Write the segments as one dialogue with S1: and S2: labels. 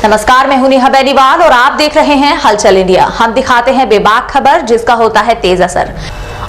S1: नमस्कार, मैं हूं नेहा बेनीवाल और आप देख रहे हैं हलचल इंडिया। हम दिखाते हैं बेबाक खबर जिसका होता है तेज असर।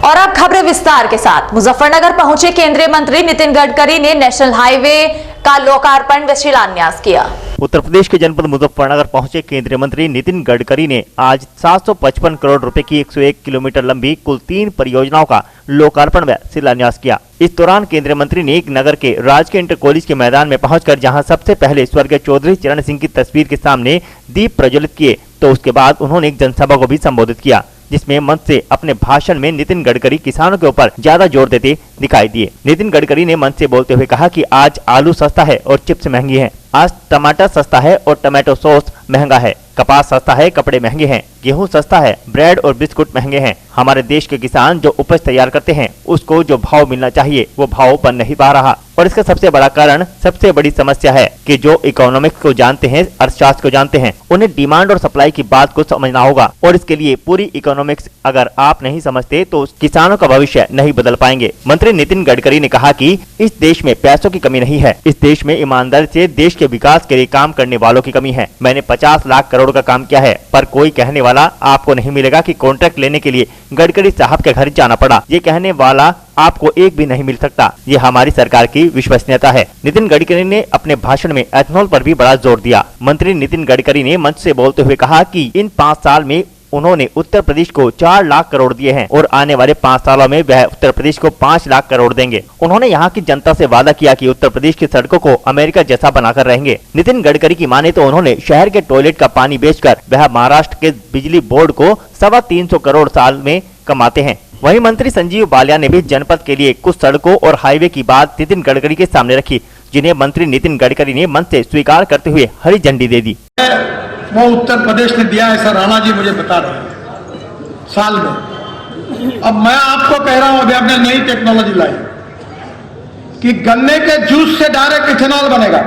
S1: और अब खबरें विस्तार के साथ। मुजफ्फरनगर पहुंचे केंद्रीय मंत्री नितिन गडकरी ने नेशनल हाईवे का लोकार्पण व शिलान्यास किया।
S2: उत्तर प्रदेश के जनपद मुजफ्फरनगर पहुंचे केंद्रीय मंत्री नितिन गडकरी ने आज 755 करोड़ रुपए की 101 किलोमीटर लंबी कुल 3 परियोजनाओं का लोकार्पण व शिलान्यास किया। इस दौरान केंद्रीय मंत्री ने नगर के राजकीय इंटर कॉलेज के मैदान में पहुंचकर जहां सबसे पहले स्वर्गीय चौधरी चरण सिंह की तस्वीर के सामने दीप प्रज्वलित किए, तो उसके बाद उन्होंने एक जनसभा को भी संबोधित किया, जिसमें मंच से अपने भाषण में नितिन गडकरी किसानों के ऊपर ज्यादा जोर देते दिखाई दिए। नितिन गडकरी ने मंच से बोलते हुए कहा कि आज आलू सस्ता है और चिप्स महंगी हैं, आज टमाटर सस्ता है और टमाटो सॉस महंगा है, कपास सस्ता है, कपड़े महंगे हैं, गेहूं सस्ता है, ब्रेड और बिस्कुट महंगे हैं। हमारे देश के किसान जो उपज तैयार करते हैं उसको जो भाव मिलना चाहिए वो भाव बन नहीं पा रहा, और इसका सबसे बड़ा कारण, सबसे बड़ी समस्या है कि जो इकोनॉमिक्स को जानते हैं, अर्थशास्त्र को जानते हैं, उन्हें डिमांड और सप्लाई की बात को समझना होगा, और इसके लिए पूरी इकोनॉमिक्स अगर आप नहीं समझते तो किसानों का भविष्य नहीं बदल पाएंगे। मंत्री नितिन गडकरी ने कहा कि इस देश में पैसों की कमी नहीं है, इस देश में ईमानदारी से देश के विकास के लिए काम करने वालों की कमी है। मैंने 50 लाख करोड़ का काम किया है, पर कोई कहने वाला आपको नहीं मिलेगा कि कॉन्ट्रैक्ट लेने के लिए गडकरी साहब के घर जाना पड़ा। ये कहने वाला आपको एक भी नहीं मिल सकता। ये हमारी सरकार की विश्वसनीयता है। नितिन गडकरी ने अपने भाषण में एथनॉल पर भी बड़ा जोर दिया। मंत्री नितिन गडकरी ने मंच से बोलते हुए कहा कि इन 5 साल में उन्होंने उत्तर प्रदेश को 4 लाख करोड़ दिए हैं और आने वाले 5 सालों में वह उत्तर प्रदेश को 5 लाख करोड़ देंगे। उन्होंने यहाँ की जनता से वादा किया कि उत्तर प्रदेश की सड़कों को अमेरिका जैसा बनाकर रहेंगे। नितिन गडकरी की माने तो उन्होंने शहर के टॉयलेट का पानी बेचकर वह महाराष्ट्र के बिजली बोर्ड को 325 करोड़ साल में कमाते हैं। वहीं मंत्री संजीव बालियान ने भी जनपद के लिए कुछ सड़कों और हाईवे की बात नितिन गडकरी के सामने रखी, जिन्हें मंत्री नितिन गडकरी ने मंच से स्वीकार करते हुए हरी झंडी दे दी।
S3: वो उत्तर प्रदेश ने दिया है, सर राणा जी मुझे बता रहे हैं साल में। अब मैं आपको कह रहा हूं, अभी आपने नई टेक्नोलॉजी लाई कि गन्ने के जूस से डायरेक्ट इथेनॉल बनेगा।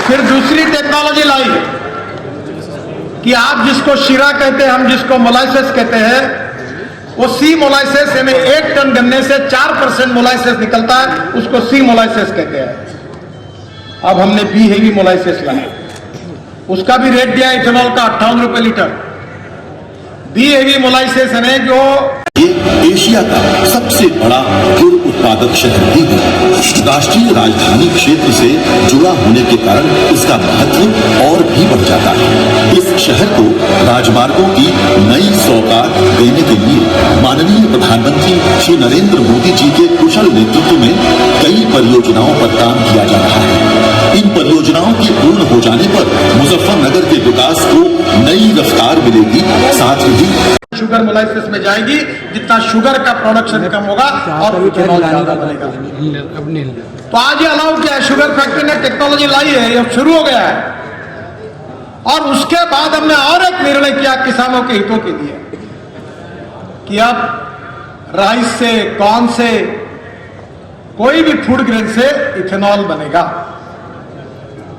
S3: फिर दूसरी टेक्नोलॉजी लाई कि आप जिसको शीरा कहते हैं, हम जिसको मोलाइसेस कहते हैं, वो सी मोलाइसेस, यानी 1 टन गन्ने से 4% मोलाइसेस निकलता है, उसको सी मोलाइसेस कहते हैं। अब हमने बी हेवी मोलाइसेस लाया, उसका भी रेट दिया इथेनॉल का 58 रुपए लीटर। बी हेवी मोलाइसेस है जो
S4: ये एशिया का सबसे बड़ा गुड़ उत्पादक शहर भी है। राष्ट्रीय राजधानी क्षेत्र से जुड़ा होने के कारण इसका महत्व और भी बढ़ जाता है। इस शहर को राजमार्गों की नई सौगात देने के लिए माननीय प्रधानमंत्री श्री नरेंद्र मोदी जी के कुशल नेतृत्व में कई परियोजनाओं पर काम किया जा रहा है। इन परियोजनाओं के पूर्ण हो जाने पर मुजफ्फरनगर के विकास को नई रफ्तार मिलेगी, साथ ही
S3: शुगर मोलाइसेस में जाएगी, जितना शुगर का प्रोडक्शन कम होगा और इथेनॉल ज्यादा बनेगा। तो आज ये अलाउ किया है, शुगर फैक्ट्री ने टेक्नोलॉजी लाई है, ये शुरू हो गया है। और उसके बाद हमने और एक निर्णय किया किसानों के हितों के लिए कि अब राइस से, कॉर्न से, कोई भी फूड ग्रेन से इथेनॉल बनेगा।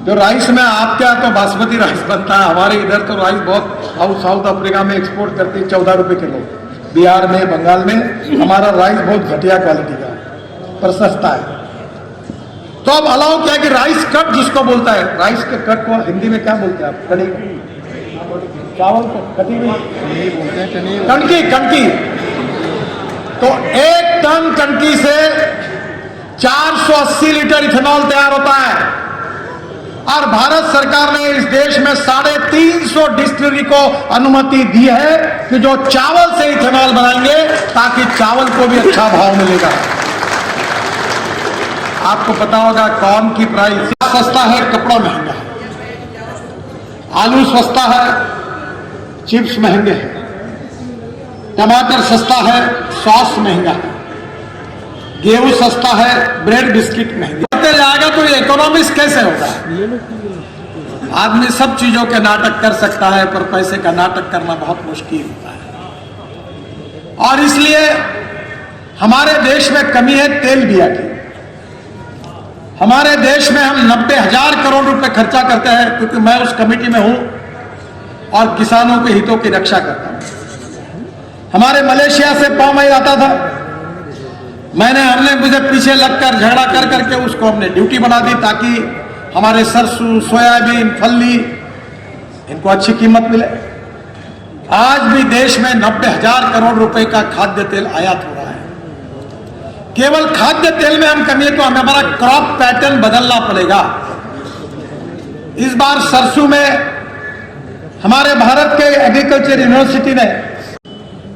S3: जो राइस में आपके यहाँ तो बासमती राइस बनता है, हमारे इधर तो राइस बहुत साउथ अफ्रीका में एक्सपोर्ट करते हैं 14 रुपए किलो। बिहार में, बंगाल में हमारा राइस बहुत घटिया क्वालिटी का है, पर सस्ता है। तो अब अलाउ किया कि राइस कट जिसको बोलता है, राइस के कट को हिंदी में क्या बोलते हैं आप? कड़ी, चावल को कटी हुई कणकी, कणकी। तो 1 टन कणकी से 480 लीटर इथेनॉल तैयार होता है। और भारत सरकार ने इस देश में 350 डिस्टिलरी को अनुमति दी है कि जो चावल से इथेनॉल बनाएंगे ताकि चावल को भी अच्छा भाव मिलेगा। आपको पता होगा कॉर्न की प्राइस सस्ता है, कपड़ा महंगा है, आलू सस्ता है, चिप्स महंगे हैं, टमाटर सस्ता है, सॉस महंगा है, गेहूं सस्ता है, ब्रेड बिस्किट महंगे जाएगा। तो ये इकोनॉमिक्स कैसे होगा? आदमी सब चीजों के नाटक कर सकता है, पर पैसे का नाटक करना बहुत मुश्किल होता है। और इसलिए हमारे देश में कमी है तेल बिया की। हमारे देश में हम 90,000 करोड़ रुपए खर्चा करते हैं, क्योंकि मैं उस कमेटी में हूं और किसानों के हितों की रक्षा करता हूं। हमारे मलेशिया से पाम ऑयल आता था, हमने मुझे पीछे लगकर झगड़ा कर करके उसको हमने ड्यूटी बना दी ताकि हमारे सरसों, सोयाबीन, फल्ली, इनको अच्छी कीमत मिले। आज भी देश में 90,000 करोड़ रुपए का खाद्य तेल आयात हो रहा है। केवल खाद्य तेल में हम कमी है तो हमें हमारा क्रॉप पैटर्न बदलना पड़ेगा। इस बार सरसों में हमारे भारत के एग्रीकल्चर यूनिवर्सिटी ने,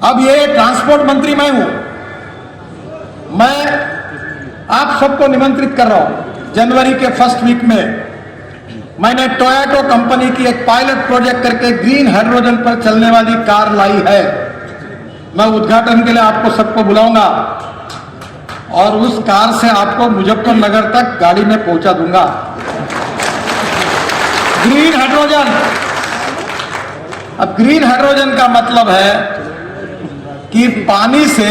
S3: अब ये ट्रांसपोर्ट मंत्री मैं हूं, मैं आप सबको निमंत्रित कर रहा हूं। जनवरी के फर्स्ट वीक में मैंने टोयोटा कंपनी की एक पायलट प्रोजेक्ट करके ग्रीन हाइड्रोजन पर चलने वाली कार लाई है। मैं उद्घाटन के लिए आपको सबको बुलाऊंगा और उस कार से आपको मुजफ्फरनगर तक गाड़ी में पहुंचा दूंगा। ग्रीन हाइड्रोजन, अब ग्रीन हाइड्रोजन का मतलब है कि पानी से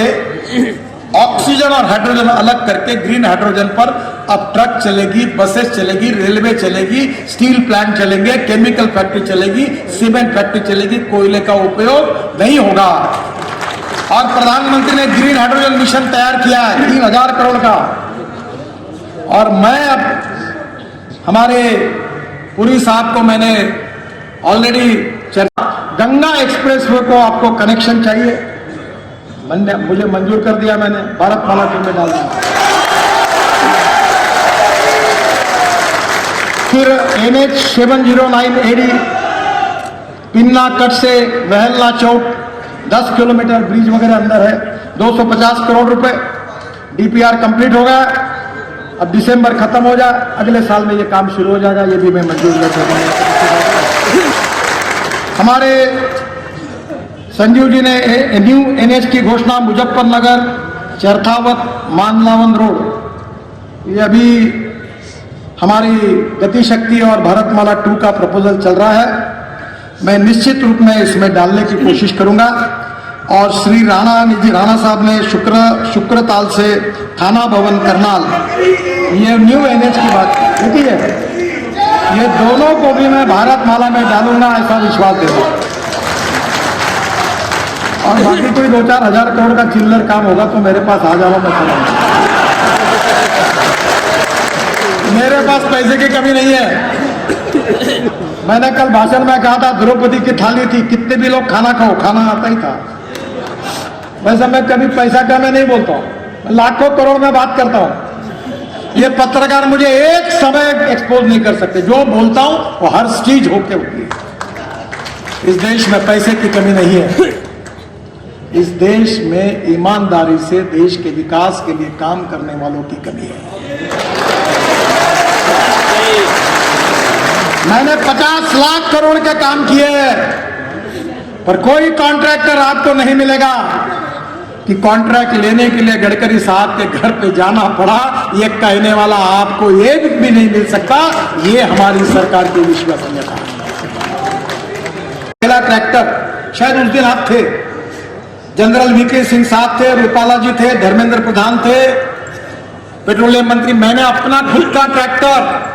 S3: ऑक्सीजन और हाइड्रोजन अलग करके ग्रीन हाइड्रोजन पर अब ट्रक चलेगी, बसेस चलेगी, रेलवे चलेगी, स्टील प्लांट चलेंगे, केमिकल फैक्ट्री चलेगी, सीमेंट फैक्ट्री चलेगी, कोयले का उपयोग नहीं होगा। और प्रधानमंत्री ने ग्रीन हाइड्रोजन मिशन तैयार किया है 3,000 करोड़ का। और मैं अब हमारे पुरी साहब को मैंने ऑलरेडी गंगा एक्सप्रेसवे को आपको कनेक्शन चाहिए, मुझे मंजूर कर दिया, मैंने भारतमाला में डाल दिया। फिर NH 709 AD पिन्ना कट से वहलना चौक 10 किलोमीटर ब्रिज वगैरह अंदर है, 250 करोड़ रुपए। DPR कंप्लीट हो गया, अब दिसंबर खत्म हो जाए, अगले साल में ये काम शुरू हो जाएगा, ये भी मैं मंजूर कर दूंगा। हमारे संजीव जी ने न्यू NH की घोषणा, मुजफ्फरनगर चरथावत मानलावन रोड, ये अभी हमारी गति शक्ति और भारतमाला 2 का प्रपोजल चल रहा है। मैं निश्चित रूप में इसमें डालने की कोशिश करूंगा। और श्री निधि राणा साहब ने शुक्रताल से थाना भवन करनाल, ये न्यू NH की बात की है, ये दोनों को भी मैं भारतमाला में डालूंगा, ऐसा विश्वास देता। और बाकी कोई 2-4 हजार करोड़ का चिल्लर काम होगा तो मेरे पास आ जाओ, मैं चलाऊंगा। मेरे पास पैसे की कमी नहीं है। मैंने कल भाषण में कहा था द्रौपदी की थाली थी, कितने भी लोग खाना खाओ, खाना आता ही था। वैसे मैं कभी पैसा का मैं नहीं बोलता हूं, लाखों करोड़ में बात करता हूं। ये पत्रकार मुझे एक समय एक्सपोज नहीं कर सकते, जो बोलता हूं वो हर चीज होके होती है। इस देश में पैसे की कमी नहीं है। इस देश में ईमानदारी से देश के विकास के लिए काम करने वालों की कमी है। मैंने 50 लाख करोड़ के काम किए हैं, पर कोई कॉन्ट्रैक्टर आपको नहीं मिलेगा कि कॉन्ट्रैक्ट लेने के लिए गडकरी साहब के घर पे जाना पड़ा, ये कहने वाला आपको एक भी नहीं मिल सकता। ये हमारी सरकार की विश्वसनीयता है। पहला ट्रैक्टर शायद उस दिन आप थे, जनरल VK सिंह साहब थे, रूपाला जी थे, धर्मेंद्र प्रधान थे, पेट्रोलियम मंत्री। मैंने अपना खुद का ट्रैक्टर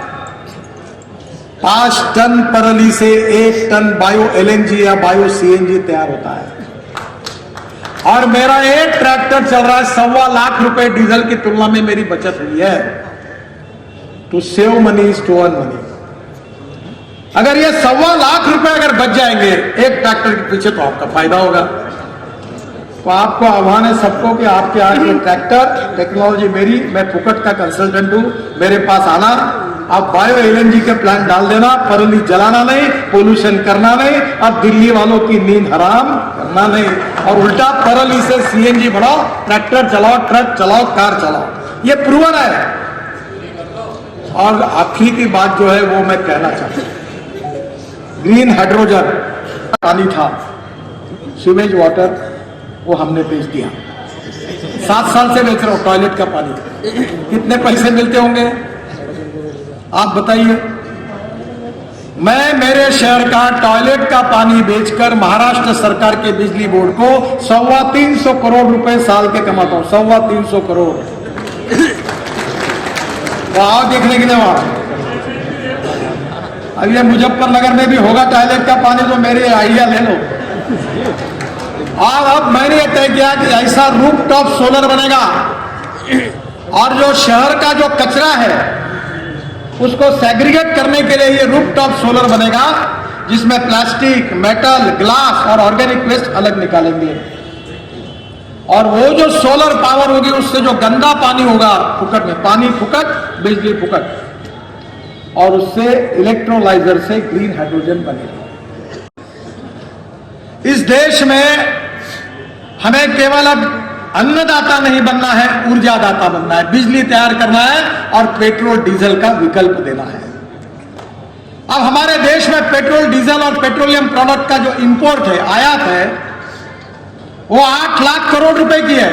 S3: 5 टन परली से 1 टन बायो LNG या बायो CNG तैयार होता है। और मेरा एक ट्रैक्टर चल रहा है 1.25 लाख रुपए डीजल की तुलना में मेरी बचत हुई है। To save money is to earn money. अगर ये 1.25 लाख रुपए अगर बच जाएंगे एक ट्रैक्टर के पीछे तो आपका फायदा होगा। तो आपको आह्वान है सबको कि आपके यहाँ ये ट्रैक्टर टेक्नोलॉजी मेरी, मैं फुकट का कंसल्टेंट हूं, मेरे पास आना, आप बायो LNG के प्लांट डाल देना, परली जलाना नहीं, पोल्यूशन करना नहीं, अब दिल्ली वालों की नींद हराम करना नहीं, और उल्टा परली से CNG बढ़ाओ, ट्रैक्टर चलाओ, ट्रक चलाओ, कार चलाओ। ये प्रूवन है। और आखिरी की बात जो है वो मैं कहना चाहता हूं, ग्रीन हाइड्रोजन पानी था, सीवेज वाटर, वो हमने बेच दिया। 7 साल से बेच रहा हूं टॉयलेट का पानी। कितने पैसे मिलते होंगे आप बताइए। मैं मेरे शहर का टॉयलेट का पानी बेचकर महाराष्ट्र सरकार के बिजली बोर्ड को 325 करोड़ रुपए साल के कमाता हूं। 325 करोड़। तो आओ देखने के लिए वहां। अब ये मुजफ्फरनगर में भी होगा टॉयलेट का पानी, तो मेरे आइडिया ले लो। और अब मैंने ये तय किया कि ऐसा रूफटॉप सोलर बनेगा, और जो शहर का जो कचरा है उसको सेग्रीगेट करने के लिए ये रूफटॉप सोलर बनेगा, जिसमें प्लास्टिक, मेटल, ग्लास और ऑर्गेनिक वेस्ट अलग निकालेंगे। और वो जो सोलर पावर होगी, उससे जो गंदा पानी होगा फुकट में, पानी फुकट, बिजली फुकट, और उससे इलेक्ट्रोलाइजर से ग्रीन हाइड्रोजन बनेगा। इस देश में हमें केवल अब अन्नदाता नहीं बनना है, ऊर्जादाता बनना है, बिजली तैयार करना है और पेट्रोल डीजल का विकल्प देना है। अब हमारे देश में पेट्रोल डीजल और पेट्रोलियम प्रोडक्ट का जो इंपोर्ट है, आयात है, वो 8 लाख करोड़ रुपए की है।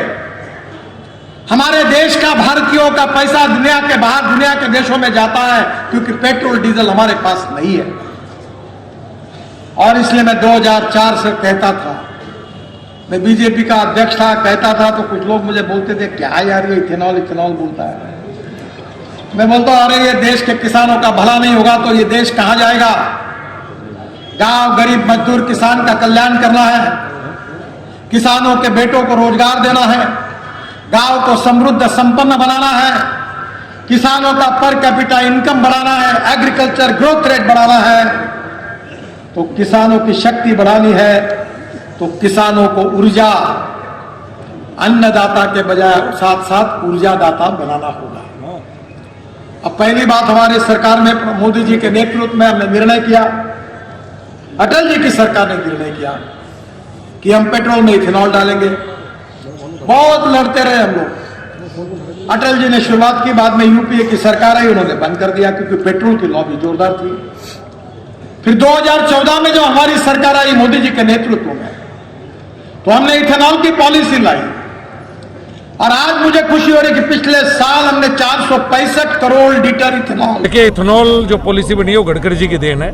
S3: हमारे देश का, भारतीयों का पैसा दुनिया के बाहर, दुनिया के देशों में जाता है, क्योंकि पेट्रोल डीजल हमारे पास नहीं है। और इसलिए मैं 2004 से कहता था, मैं बीजेपी का अध्यक्ष था, कहता था तो कुछ लोग मुझे बोलते थे, क्या यार ये इथेनॉल इथेनॉल बोलता है। मैं बोलता हूं, अरे ये देश के किसानों का भला नहीं होगा तो ये देश कहां जाएगा। गांव गरीब मजदूर किसान का कल्याण करना है, किसानों के बेटों को रोजगार देना है, गांव को समृद्ध संपन्न बनाना है, किसानों का पर कैपिटा इनकम बढ़ाना है, एग्रीकल्चर ग्रोथ रेट बढ़ाना है, तो किसानों की शक्ति बढ़ानी है, तो किसानों को ऊर्जा, अन्नदाता के बजाय साथ साथ ऊर्जादाता बनाना होगा। अब पहली बात, हमारी सरकार में मोदी जी के नेतृत्व में हमने निर्णय किया, अटल जी की सरकार ने निर्णय किया कि हम पेट्रोल में इथेनॉल डालेंगे। बहुत लड़ते रहे हम लोग। अटल जी ने शुरुआत की, बाद में यूपीए की सरकार आई, उन्होंने बंद कर दिया क्योंकि पेट्रोल की लॉबी जोरदार थी। फिर 2014 में जो हमारी सरकार आई मोदी जी के नेतृत्व में, तो हमने इथेनॉल की पॉलिसी लाई। और आज मुझे खुशी हो रही कि पिछले साल हमने 465 करोड़ लीटर इथेनॉल।
S5: देखिए, इथेनॉल जो पॉलिसी बनी है वो गडकरी जी की देन है।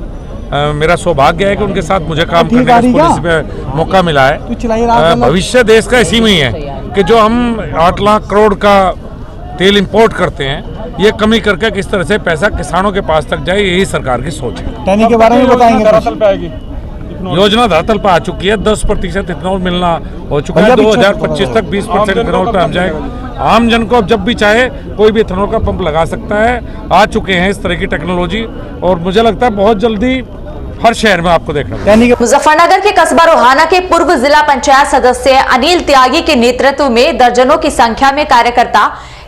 S5: मेरा सौभाग्य है कि उनके साथ मुझे काम करने का इस पॉलिसी पे मौका मिला है। भविष्य देश का इसी में ही है कि जो हम 8 लाख करोड़ का तेल इंपोर्ट करते हैं, ये कमी करके किस तरह से पैसा किसानों के पास तक जाए, यही सरकार की सोच है।
S6: टैनी के बारे में बताएंगे।
S5: योजना धरातल पर आ चुकी है, 10% इथेनॉल मिलना हो चुका है। 2025 तक 20% इथेनॉल पे हम जाए। आम जन को अब जब भी चाहे कोई भी इथेनॉल का पंप लगा सकता है। आ चुके हैं इस तरह की टेक्नोलॉजी, और मुझे लगता है बहुत जल्दी हर शहर में आपको देखना।
S1: मुजफ्फरनगर के कस्बा रोहाना के पूर्व जिला पंचायत सदस्य अनिल त्यागी के नेतृत्व में दर्जनों की संख्या में कार्यकर्ता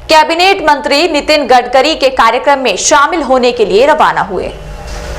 S1: कैबिनेट मंत्री नितिन गडकरी के कार्यक्रम में शामिल होने के लिए रवाना हुए।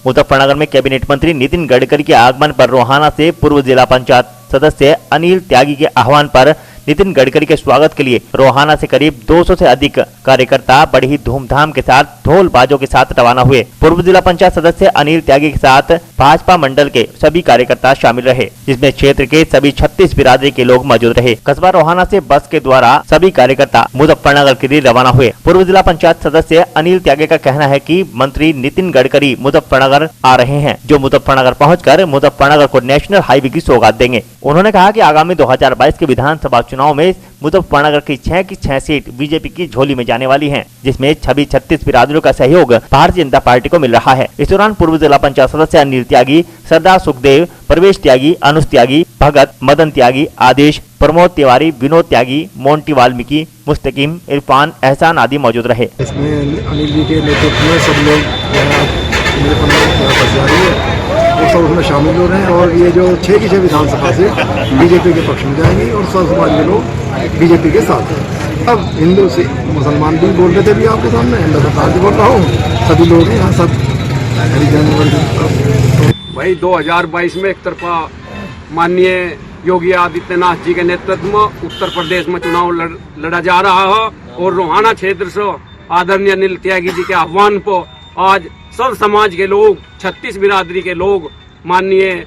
S2: मुजफ्फरनगर में कैबिनेट मंत्री नितिन गडकरी के आगमन पर रोहाना से पूर्व जिला पंचायत सदस्य अनिल त्यागी के आह्वान पर नितिन गडकरी के स्वागत के लिए रोहाना से करीब 200 से अधिक कार्यकर्ता बड़ी ही धूमधाम के साथ ढोल बाजों के साथ रवाना हुए। पूर्व जिला पंचायत सदस्य अनिल त्यागी के साथ भाजपा मंडल के सभी कार्यकर्ता शामिल रहे, जिसमें क्षेत्र के सभी 36 बिरादरी के लोग मौजूद रहे। कस्बा रोहाना से बस के द्वारा सभी कार्यकर्ता मुजफ्फरनगर के लिए रवाना हुए। पूर्व जिला पंचायत सदस्य अनिल त्यागी का कहना है कि मंत्री नितिन गडकरी मुजफ्फरनगर आ रहे हैं, जो मुजफ्फरनगर पहुंचकर मुजफ्फरनगर को नेशनल हाईवे की सौगात देंगे। उन्होंने कहा कि आगामी 2022 के विधानसभा चुनाव में मुजफ्फरनगर की 6 की 6 सीट बीजेपी की झोली में जाने वाली हैं, जिसमें 36 बिरादरियों का सहयोग भारतीय जनता पार्टी को मिल रहा है। इस दौरान पूर्व जिला पंचायत सदस्य अनिल त्यागी, सरदार सुखदेव, प्रवेश त्यागी, अनुज त्यागी, भगत, मदन त्यागी, आदेश, प्रमोद तिवारी, विनोद त्यागी, मोंटी वाल्मीकि, मुस्तकीम, इरफान, एहसान आदि मौजूद रहे।
S6: इसमें अनिल जी के नेतृत्व में सब लोग सब उसमें शामिल हो रहे हैं, और ये जो 6 की 6 विधानसभा से बीजेपी के पक्ष में जाएंगी और सब समाज के लोग बीजेपी के साथ हैं। अब हिंदू से मुसलमान भी बोल रहे थे, भी आपके सामने हिंदू सरकार भी बोल रहा हूँ, सभी लोग यहाँ सब
S7: भाई 2022 में एक तरफा माननीय योगी आदित्यनाथ जी के नेतृत्व में उत्तर प्रदेश में चुनाव लड़ा जा रहा है, और रोहाना क्षेत्र से आदरणीय अनिल त्यागी जी के आह्वान पर आज सब समाज के लोग, 36 बिरादरी के लोग माननीय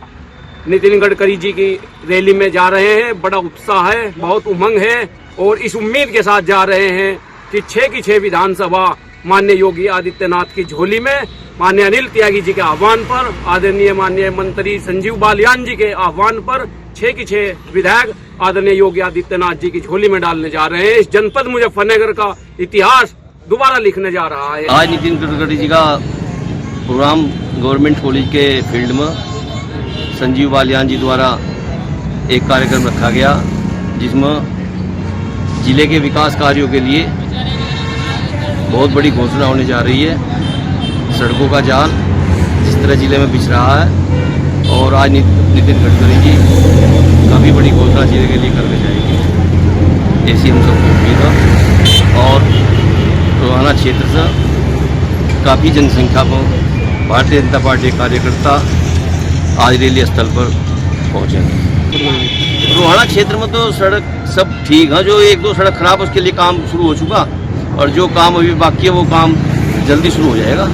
S7: नितिन गडकरी जी की रैली में जा रहे हैं। बड़ा उत्साह है, बहुत उमंग है, और इस उम्मीद के साथ जा रहे हैं कि 6 की 6 विधानसभा माननीय योगी आदित्यनाथ की झोली में माननीय अनिल त्यागी जी के आह्वान पर, आदरणीय माननीय मंत्री संजीव बालियान जी के आह्वान पर 6 की 6 विधायक आदरणीय योगी आदित्यनाथ जी की झोली में डालने जा रहे हैं। इस जनपद मुजफ्फरनगर का इतिहास दोबारा लिखने जा रहा है।
S8: आज नितिन गडकरी जी का प्रोग्राम गवर्नमेंट कॉलेज के फील्ड में संजीव बालियान जी द्वारा एक कार्यक्रम रखा गया, जिसमें जिले के विकास कार्यों के लिए बहुत बड़ी घोषणा होने जा रही है। सड़कों का जाल जिस तरह जिले में बिछ रहा है, और आज नितिन गडकरी जी काफ़ी बड़ी घोषणा जिले के लिए करके जाएगी, ऐसी हम सबको उम्मीद है। और रोहाना क्षेत्र से काफ़ी जनसंख्या पर भारतीय जनता पार्टी कार्यकर्ता आज रैली स्थल पर पहुँचेंगे। रोहाना क्षेत्र में तो सड़क सब ठीक है, जो एक दो सड़क खराब उसके लिए काम शुरू हो चुका, और जो काम अभी बाकी है वो काम जल्दी शुरू हो जाएगा।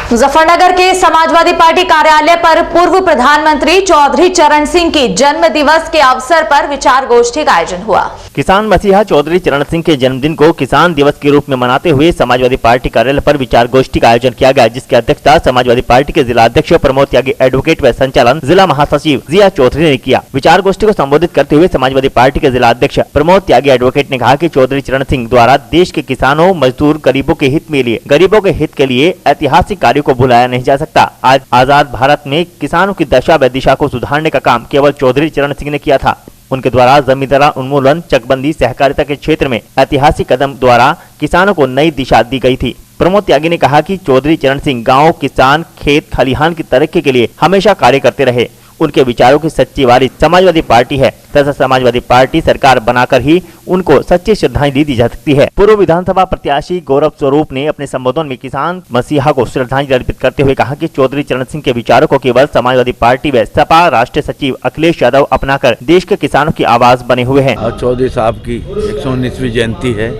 S1: मुजफ्फरनगर के समाजवादी पार्टी कार्यालय पर पूर्व प्रधानमंत्री चौधरी चरण सिंह की जन्म दिवस के अवसर पर विचार गोष्ठी का आयोजन हुआ।
S2: किसान मसीहा चौधरी चरण सिंह के जन्मदिन को किसान दिवस के रूप में मनाते हुए समाजवादी पार्टी कार्यालय पर विचार गोष्ठी का आयोजन किया गया, जिसकी अध्यक्षता समाजवादी पार्टी के जिला अध्यक्ष प्रमोद त्यागी एडवोकेट व संचालन जिला महासचिव जिया चौधरी ने किया। विचार गोष्ठी को संबोधित करते हुए समाजवादी पार्टी के जिला अध्यक्ष प्रमोद त्यागी एडवोकेट ने कहा कि चौधरी चरण सिंह द्वारा देश के किसानों, मजदूर, गरीबों के हित के लिए ऐतिहासिक कार्यों को भुलाया नहीं जा सकता। आज आजाद भारत में किसानों की दशा व दिशा को सुधारने का काम केवल चौधरी चरण सिंह ने किया था। उनके द्वारा जमींदार उन्मूलन, चकबंदी, सहकारिता के क्षेत्र में ऐतिहासिक कदम द्वारा किसानों को नई दिशा दी गई थी। प्रमोद त्यागी ने कहा कि चौधरी चरण सिंह गांव, किसान, खेत खलिहान की तरक्की के लिए हमेशा कार्य करते रहे। उनके विचारों की सच्ची वारिस समाजवादी पार्टी है तथा समाजवादी पार्टी सरकार बनाकर ही उनको सच्ची श्रद्धांजलि दी जा सकती है। पूर्व विधानसभा प्रत्याशी गौरव स्वरूप ने अपने संबोधन में किसान मसीहा को श्रद्धांजलि अर्पित करते हुए कहा कि चौधरी चरण सिंह के विचारों को केवल समाजवादी पार्टी व सपा राष्ट्रीय सचिव अखिलेश यादव अपनाकर देश के किसानों की आवाज बने हुए हैं।
S9: और चौधरी साहब की 119वीं जयंती है।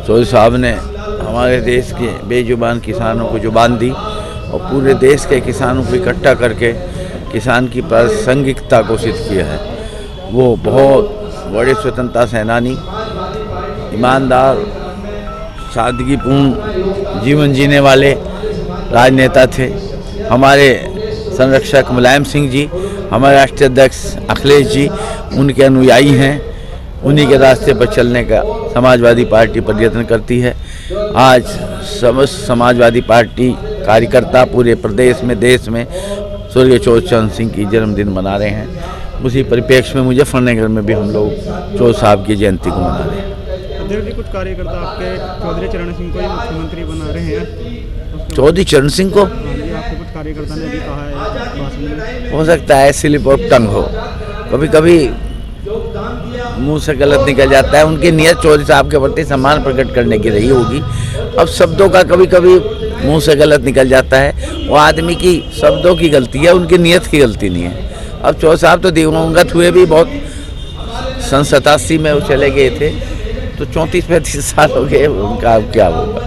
S9: चौधरी साहब ने हमारे देश के बेजुबान किसानों को जुबान दी और पूरे देश के किसानों को इकट्ठा करके किसान की प्रासंगिकता को सिद्ध किया है। वो बहुत बड़े स्वतंत्रता सेनानी, ईमानदार, सादगीपूर्ण जीवन जीने वाले राजनेता थे। हमारे संरक्षक मुलायम सिंह जी, हमारे राष्ट्रीय अध्यक्ष अखिलेश जी उनके अनुयायी हैं। उन्हीं के रास्ते पर चलने का समाजवादी पार्टी प्रयत्न करती है। आज समस्त समाजवादी पार्टी कार्यकर्ता पूरे प्रदेश में, देश में स्वर्गीय चौधरी चरण सिंह की जन्मदिन मना रहे हैं। उसी परिप्रेक्ष्य में मुजफ्फरनगर में भी हम लोग चौधरी साहब की जयंती को मना रहे हैं।
S10: अध्यक्ष जी, कुछ कार्यकर्ता आपके चौधरी चरण सिंह को ही मुख्यमंत्री बना रहे हैं।
S9: चौधरी चरण सिंह को
S10: आपको कुछ कार्यकर्ता ने भी कहा है भाषण में।
S9: हो सकता है स्लिप ऑफ टंग हो, कभी कभी मुंह से गलत निकल जाता है। उनकी नियत चौधरी साहब के प्रति सम्मान प्रकट करने की रही होगी। अब शब्दों का कभी कभी मुंह से गलत निकल जाता है, वो आदमी की शब्दों की गलती है, उनकी नियत की गलती नहीं है। अब चौधरी साहब तो दिवंगत हुए भी बहुत 87 में वो चले गए थे, तो 34-35 साल हो गए, उनका अब क्या होगा।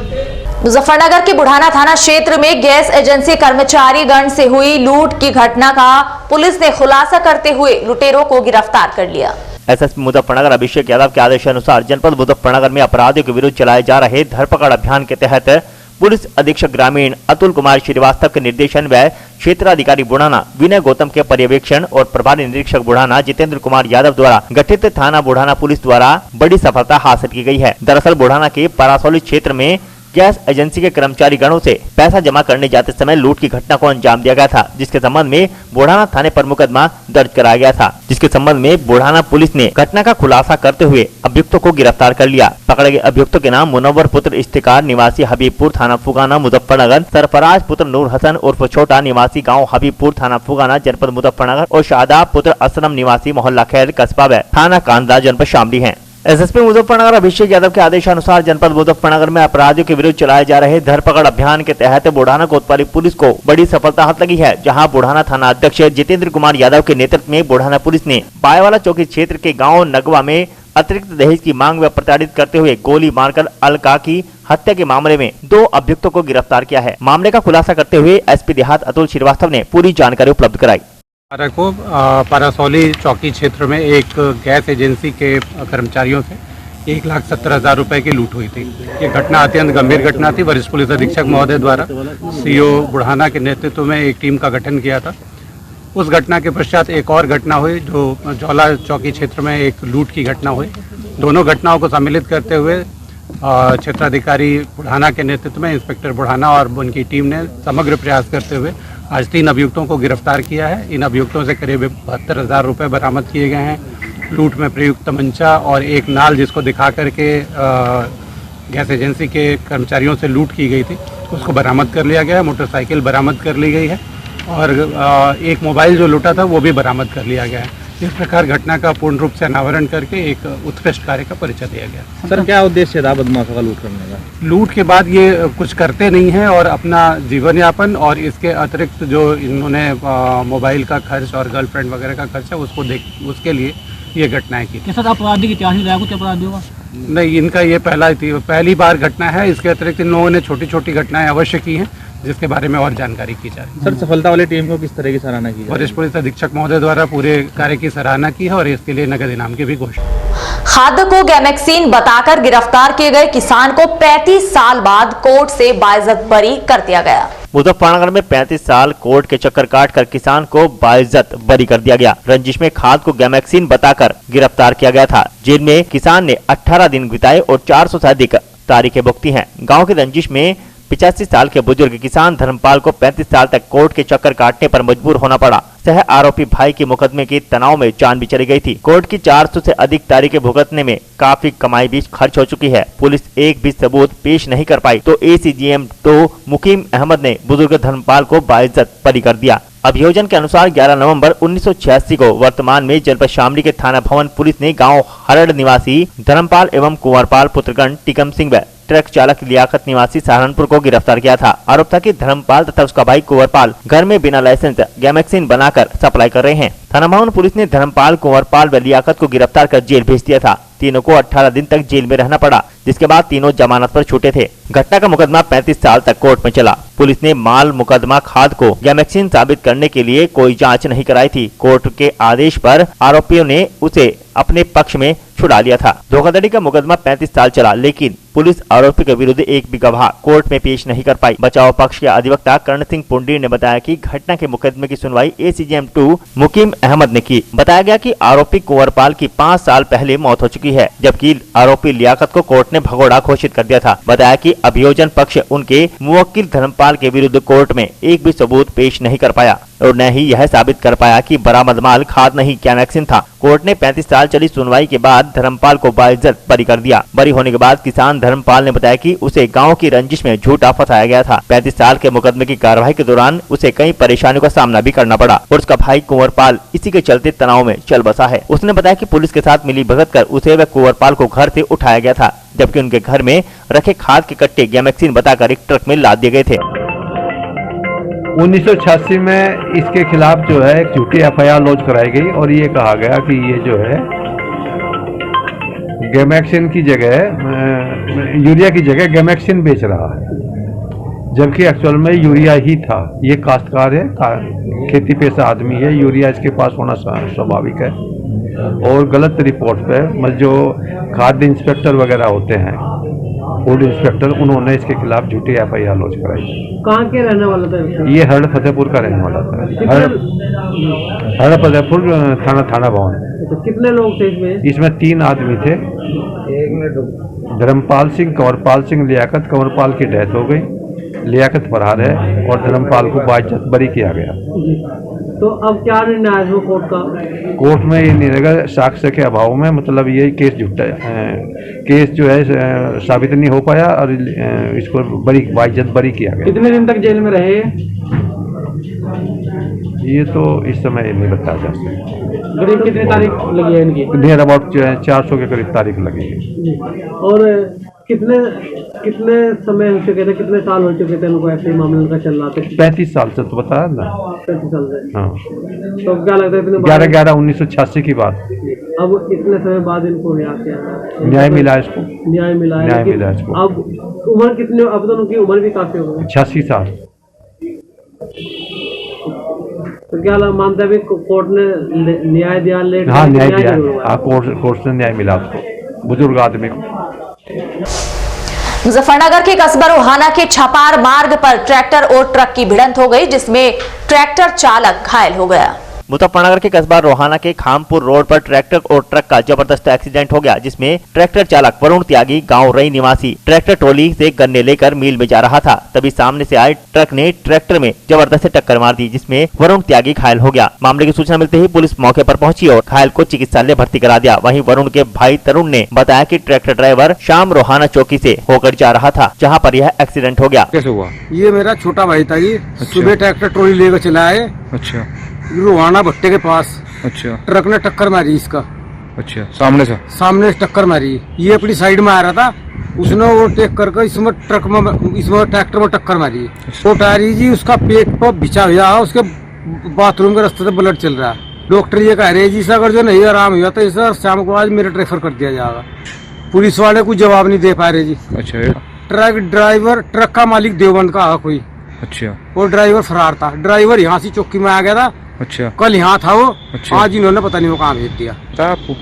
S1: मुजफ्फरनगर के बुढ़ाना थाना क्षेत्र में गैस एजेंसी कर्मचारी गण से हुई लूट की घटना का पुलिस ने खुलासा करते हुए लुटेरों को गिरफ्तार कर लिया।
S2: एसएसपी मुजफ्फरनगर अभिषेक यादव के आदेशानुसार जनपद मुजफ्फरनगर में अपराधियों के विरुद्ध चलाए जा रहे धरपकड़ अभियान के तहत पुलिस अधीक्षक ग्रामीण अतुल कुमार श्रीवास्तव के निर्देशन व क्षेत्राधिकारी बुढ़ाना विनय गौतम के पर्यवेक्षण और प्रभारी निरीक्षक बुढ़ाना जितेंद्र कुमार यादव द्वारा गठित थाना बुढ़ाना पुलिस द्वारा बड़ी सफलता हासिल की गई है। दरअसल बुढ़ाना के परासौली क्षेत्र में गैस एजेंसी के कर्मचारी गणों से पैसा जमा करने जाते समय लूट की घटना को अंजाम दिया गया था, जिसके संबंध में बुढ़ाना थाने पर मुकदमा दर्ज कराया गया था। जिसके संबंध में बुढ़ाना पुलिस ने घटना का खुलासा करते हुए अभियुक्तों को गिरफ्तार कर लिया। पकड़े गए अभियुक्तों के नाम मुनव्वर पुत्र इफ्तिकार निवासी हबीबपुर थाना फुगाना मुजफ्फरनगर, सरफराज पुत्र नूर हसन उर्फ छोटा निवासी गाँव हबीबपुर थाना फुगाना जनपद मुजफ्फरनगर और शादाब पुत्र असलम निवासी मोहल्ला खैर कस्बा व थाना कांदा जनपद शामली है। एसएसपी मुजफ्फरनगर अभिषेक यादव के आदेशानुसार जनपद मुजफ्फरनगर में अपराधियों के विरुद्ध चलाए जा रहे धरपकड़ अभियान के तहत बुढ़ाना कोतवाली पुलिस को बड़ी सफलता हाथ लगी है, जहां बुढ़ाना थाना अध्यक्ष जितेंद्र कुमार यादव के नेतृत्व में बुढ़ाना पुलिस ने बायवाला चौकी क्षेत्र के गांव नगवा में अतिरिक्त दहेज की मांग व प्रताड़ित करते हुए गोली मारकर अलका की हत्या के मामले में 2 अभियुक्तों को गिरफ्तार किया है। मामले का खुलासा करते हुए एसपी देहात अतुल श्रीवास्तव ने पूरी जानकारी उपलब्ध कराई।
S10: को परासौली चौकी क्षेत्र में एक गैस एजेंसी के कर्मचारियों से 1,70,000 रुपए की लूट हुई थी। ये घटना अत्यंत गंभीर घटना थी। वरिष्ठ पुलिस अधीक्षक महोदय द्वारा सीओ बुढ़ाना के नेतृत्व में एक टीम का गठन किया था। उस घटना के पश्चात एक और घटना हुई जो जौला चौकी क्षेत्र में एक लूट की घटना हुई। दोनों घटनाओं को सम्मिलित करते हुए क्षेत्राधिकारी बुढ़ाना के नेतृत्व में इंस्पेक्टर बुढ़ाना और उनकी टीम ने समग्र प्रयास करते हुए आज 3 अभियुक्तों को गिरफ्तार किया है। इन अभियुक्तों से करीब 72,000 रुपये बरामद किए गए हैं। लूट में प्रयुक्त तमंचा और एक नाल जिसको दिखा करके गैस एजेंसी के कर्मचारियों से लूट की गई थी, उसको बरामद कर लिया गया है। मोटरसाइकिल बरामद कर ली गई है और एक मोबाइल जो लूटा था वो भी बरामद कर लिया गया है। इस प्रकार घटना का पूर्ण रूप से अनावरण करके एक उत्कृष्ट कार्य का परिचय दिया गया।
S11: सर, क्या उद्देश्य था बदमाशों का लूट करने का?
S10: लूट के बाद ये कुछ करते नहीं हैं और अपना जीवन यापन और इसके अतिरिक्त जो इन्होंने मोबाइल का खर्च और गर्लफ्रेंड वगैरह का खर्च है उसके लिए ये घटनाएं की।
S11: सर, आपराधिक इतिहास में रहा कुछ अपराधियों का?
S10: नहीं, इनका ये पहली बार घटना है। इसके अतिरिक्त इन लोगों ने छोटी छोटी घटनाएं अवश्य की हैं जिसके बारे में और जानकारी की जा रही है।
S11: सर, सफलता वाली टीम को किस तरह की सराहना की?
S10: वरिष्ठ पुलिस अधीक्षक महोदय द्वारा पूरे कार्य की सराहना की है और इसके लिए नगद इनाम की भी घोषणा।
S1: खाद्य को गैमेक्सीन बताकर गिरफ्तार किए गए किसान को 35 साल बाद कोर्ट से बाइज्जत बरी कर दिया गया।
S2: मुजफ्फरनगर में 35 साल कोर्ट के चक्कर काटकर किसान को बाइज्जत बरी कर दिया गया। रंजिश में खाद को गैमेक्सीन बताकर गिरफ्तार किया गया था। जेल में किसान ने 18 दिन बिताए और 400 से अधिक तारीखें भुगती हैं। गांव की रंजिश में 85 साल के बुजुर्ग किसान धर्मपाल को 35 साल तक कोर्ट के चक्कर काटने पर मजबूर होना पड़ा। सह आरोपी भाई के मुकदमे के तनाव में जान भी चली गई थी। कोर्ट की 400 से अधिक तारीखें भुगतने में काफी कमाई भी खर्च हो चुकी है। पुलिस एक भी सबूत पेश नहीं कर पाई तो ACGM 2 मुकीम अहमद ने बुजुर्ग धर्मपाल को बाइज्जत बरी कर दिया। अभियोजन के अनुसार 11 नवंबर 1986 को वर्तमान में जनपद शामली के थाना भवन पुलिस ने गांव हरड़ निवासी धर्मपाल एवं कुंवरपाल पुत्रगण टिकम सिंह व ट्रक चालक लियाकत निवासी सहारनपुर को गिरफ्तार किया था। आरोप था कि धर्मपाल तथा उसका भाई कुंवरपाल घर में बिना लाइसेंस गैमेक्सीन बनाकर सप्लाई कर रहे हैं। थाना भवन पुलिस ने धर्मपाल, कुंवरपाल व लियाकत को गिरफ्तार कर जेल भेज दिया था। तीनों को 18 दिन तक जेल में रहना पड़ा, जिसके बाद तीनों जमानत पर छूटे थे। घटना का मुकदमा 35 साल तक कोर्ट में चला। पुलिस ने माल मुकदमा खाद को गैमेक्सीन साबित करने के लिए कोई जांच नहीं कराई थी। कोर्ट के आदेश पर आरोपियों ने उसे अपने पक्ष में छुड़ा लिया था। धोखाधड़ी का मुकदमा 35 साल चला, लेकिन पुलिस आरोपी के विरुद्ध एक भी गवाह कोर्ट में पेश नहीं कर पाई। बचाव पक्ष के अधिवक्ता कर्ण सिंह पुंडीर ने बताया कि घटना के मुकदमे की सुनवाई ACGM 2 मुकीम अहमद ने की। बताया गया कि आरोपी कुंवरपाल की 5 साल पहले मौत हो चुकी है, जबकि आरोपी लियाकत को कोर्ट ने भगोड़ा घोषित कर दिया था। बताया कि अभियोजन पक्ष उनके मुवक्किल धर्मपाल के विरुद्ध कोर्ट में एक भी सबूत पेश नहीं कर पाया और न ही यह साबित कर पाया कि बरामद माल खाद नहीं गैमेक्सीन था। कोर्ट ने 35 साल चली सुनवाई के बाद धर्मपाल को बाइज्जत बरी कर दिया। बरी होने के बाद किसान धर्मपाल ने बताया कि उसे गांव की रंजिश में झूठा फंसाया गया था। 35 साल के मुकदमे की कार्रवाई के दौरान उसे कई परेशानियों का सामना भी करना पड़ा और उसका भाई कुंवरपाल इसी के चलते तनाव में चल बसा है। उसने बताया कि पुलिस के साथ मिली भगत कर उसे व कुंवरपाल को घर से उठाया गया था, जबकि उनके घर में रखे खाद के कट्टे गैमेक्सीन बताकर एक ट्रक में लाद दिए गए थे।
S6: 1986 में इसके खिलाफ जो है एक झूठी FIR लॉन्च कराई गई और ये कहा गया कि ये जो है गैमेक्सीन की जगह यूरिया की जगह गैमेक्सीन बेच रहा है, जबकि एक्चुअल में यूरिया ही था। ये काश्तकार है, खेती पेशा आदमी है, यूरिया इसके पास होना स्वाभाविक है। और गलत रिपोर्ट पे मतलब जो खाद्य इंस्पेक्टर वगैरह होते हैं, फूड इंस्पेक्टर, उन्होंने इसके खिलाफ झूठी FIR लॉन्च कराई।
S11: कहाँ के रहने वाला था?
S6: ये हरड़ फतेहपुर का रहने वाला था। हरड़ फतेहपुर थाना भवन।
S11: तो कितने लोग थे इसमें?
S6: इसमें 3 आदमी थे, धर्मपाल सिंह, कंवरपाल सिंह, लियाकत। कंवरपाल की डेथ हो गई, लियाकत फरार है और धर्मपाल को बाइज्जत बरी किया गया।
S11: तो अब क्या निर्णय आया है कोर्ट का?
S6: कोर्ट में ये निर्णय साक्ष्य के अभाव में, मतलब ये केस झूठा केस जो है साबित नहीं हो पाया और इसको बाइज्जत बरी किया गया।
S11: कितने दिन तक जेल में रहे?
S6: ये तो इस समय नहीं बताया जा सकता।
S11: करीब कितनी तारीख लगी है इनकी?
S6: नियर अबाउट 400 के करीब तारीख लगी है।
S11: और कितने समय हो चुके थे, कितने साल हो चुके थे इनको ऐसे मामले का चल रहा था?
S6: 35 साल से तो बताया ना।
S11: 35 साल से।
S6: हाँ।
S11: तो क्या लगता है इतने
S6: 11/11/1986 की बात।
S11: अब इतने समय बाद इनको
S6: न्याय मिला इसको।
S11: न्याय मिला इसको। अब उम्र कितनी? अब तो उनकी उम्र भी काफी हो गई,
S6: 86 साल।
S11: तो क्या मानते हैं कोर्ट ने न्याय दिया? लेट?
S6: हाँ, न्याय दिया। हाँ, कोर्ट से न्याय मिला उसको, बुजुर्ग आदमी को।
S1: मुजफ्फरनगर के कस्बा रोहाना के छपार मार्ग पर ट्रैक्टर और ट्रक की भिड़ंत हो गई, जिसमें ट्रैक्टर चालक घायल हो गया।
S2: मुजफ्फरनगर के कस्बा रोहाना के खामपुर रोड पर ट्रैक्टर और ट्रक का जबरदस्त एक्सीडेंट हो गया, जिसमें ट्रैक्टर चालक वरुण त्यागी गांव रई निवासी ट्रैक्टर ट्रॉली से गन्ने लेकर मिल में जा रहा था। तभी सामने से आए ट्रक ने ट्रैक्टर में जबरदस्त टक्कर मार दी, जिसमें वरुण त्यागी घायल हो गया। मामले की सूचना मिलते ही पुलिस मौके पर पहुंची और घायल को चिकित्सालय भर्ती करा दिया। वहीं वरुण के भाई तरुण ने बताया कि ट्रैक्टर ड्राइवर शाम रोहाना चौकी से होकर जा रहा था, जहां पर यह एक्सीडेंट हो गया।
S7: कैसे हुआ? ये मेरा छोटा भाई था, ये सुबह ट्रैक्टर ट्रॉली लेकर चला है।
S10: अच्छा।
S7: रोहाना भट्टे के पास।
S10: अच्छा।
S7: ट्रक ने टक्कर मारी इसका।
S10: अच्छा। सामने से टक्कर मारी। ये अपनी साइड में आ रहा था, उसने वो टेक करके इसमें ट्रैक्टर में टक्कर मारी। वो टायरी जी उसका पेट पर बिछा हुआ है, उसके बाथरूम के रास्ते से ब्लड चल रहा है। डॉक्टर ये कह रहे हैं जी अगर जो नहीं आराम हुआ तो इसे शाम को आज मेरे रेफर कर दिया जाएगा। पुलिस वाले कुछ जवाब नहीं दे पा रहे जी। अच्छा। ट्रक ड्राइवर, ट्रक का मालिक देवबंद का है कोई। अच्छा। वो ड्राइवर फरार था। ड्राइवर यहाँ से चौकी में आ गया था। अच्छा। कल यहाँ था वो। अच्छा। आज इन्होंने पता नहीं वो कहाँ भेज दिया।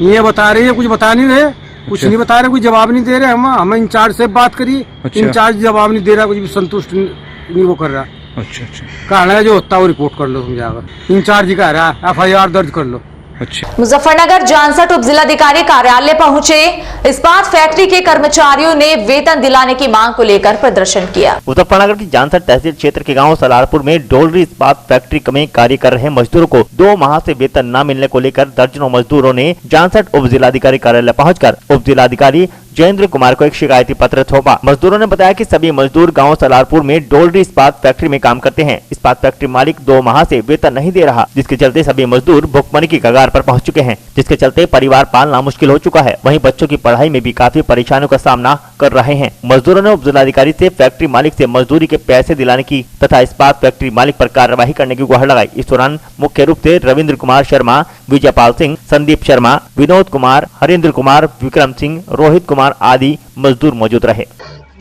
S10: ये बता रहे हैं, कुछ बता नहीं रहे। कुछ नहीं बता रहे, कुछ जवाब नहीं दे रहे। हम इंचार्ज से बात करिए। अच्छा। इंचार्ज जवाब नहीं दे रहा, कुछ भी संतुष्ट नहीं वो कर रहा। अच्छा। कहना है जो होता है वो रिपोर्ट कर लो, समझाकर। इंचार्ज ही कह रहा है FIR दर्ज कर लो। अच्छा।
S1: मुजफ्फरनगर जानसठ उप जिलाधिकारी कार्यालय पहुंचे इस्पात फैक्ट्री के कर्मचारियों ने वेतन दिलाने की मांग को लेकर प्रदर्शन किया।
S2: मुजफ्फरनगर की जानसठ तहसील क्षेत्र के गांव सलारपुर में डोलरी इस्पात फैक्ट्री में कार्य कर रहे मजदूरों को 2 माह से वेतन न मिलने को लेकर दर्जनों मजदूरों ने जानसठ उप जिलाधिकारी कार्यालय पहुंचकर उप जिलाधिकारी जयेंद्र कुमार को एक शिकायती पत्र सौंपा। मजदूरों ने बताया कि सभी मजदूर गांव सलारपुर में डोलरी इस्पात फैक्ट्री में काम करते हैं। इस्पात फैक्ट्री मालिक 2 माह से वेतन नहीं दे रहा, जिसके चलते सभी मजदूर भुखमरी की कगार पर पहुंच चुके हैं, जिसके चलते परिवार पालना मुश्किल हो चुका है। वहीं बच्चों की पढ़ाई में भी काफी परेशानियों का सामना कर रहे हैं। मजदूरों ने उप जिलाधिकारी से फैक्ट्री मालिक से मजदूरी के पैसे दिलाने की तथा इस्पात फैक्ट्री मालिक पर कार्रवाई करने की गुहार लगाई। इस दौरान मुख्य रूप से रविंद्र कुमार शर्मा, विजयपाल सिंह, संदीप शर्मा, विनोद कुमार, हरेंद्र कुमार, विक्रम सिंह, रोहित कुमार आदि मजदूर मौजूद रहे।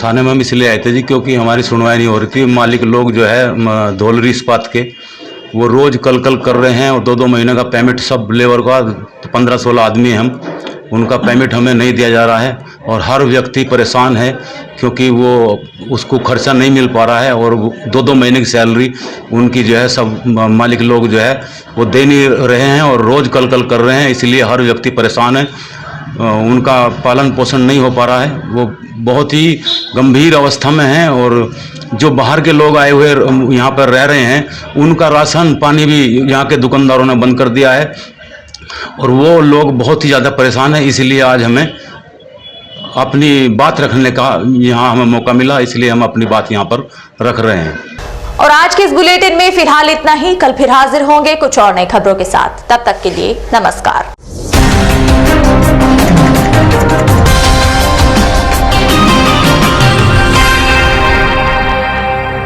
S12: थाने में हम इसलिए आए थे जी क्योंकि हमारी सुनवाई नहीं हो रही थी। मालिक लोग जो है डोलरी इस्पात के वो रोज कल कर रहे हैं और 2-2 महीने का पेमेंट सब लेबर का 15-16 आदमी हम उनका पेमेंट हमें नहीं दिया जा रहा है और हर व्यक्ति परेशान है क्योंकि वो उसको खर्चा नहीं मिल पा रहा है और 2-2 महीने की सैलरी उनकी जो है सब मालिक लोग जो है वो दे नहीं रहे हैं और रोज़ कल कर रहे हैं, इसलिए हर व्यक्ति परेशान है। उनका पालन पोषण नहीं हो पा रहा है, वो बहुत ही गंभीर अवस्था में हैं और जो बाहर के लोग आए हुए यहाँ पर रह रहे हैं उनका राशन पानी भी यहाँ के दुकानदारों ने बंद कर दिया है और वो लोग बहुत ही ज़्यादा परेशान हैं। इसलिए आज हमें अपनी बात रखने का यहाँ हमें मौका मिला, इसलिए हम अपनी बात यहाँ पर रख रहे हैं।
S1: और आज के इस बुलेटिन में फिलहाल इतना ही। कल फिर हाजिर होंगे कुछ और नई खबरों के साथ। तब तक के लिए नमस्कार।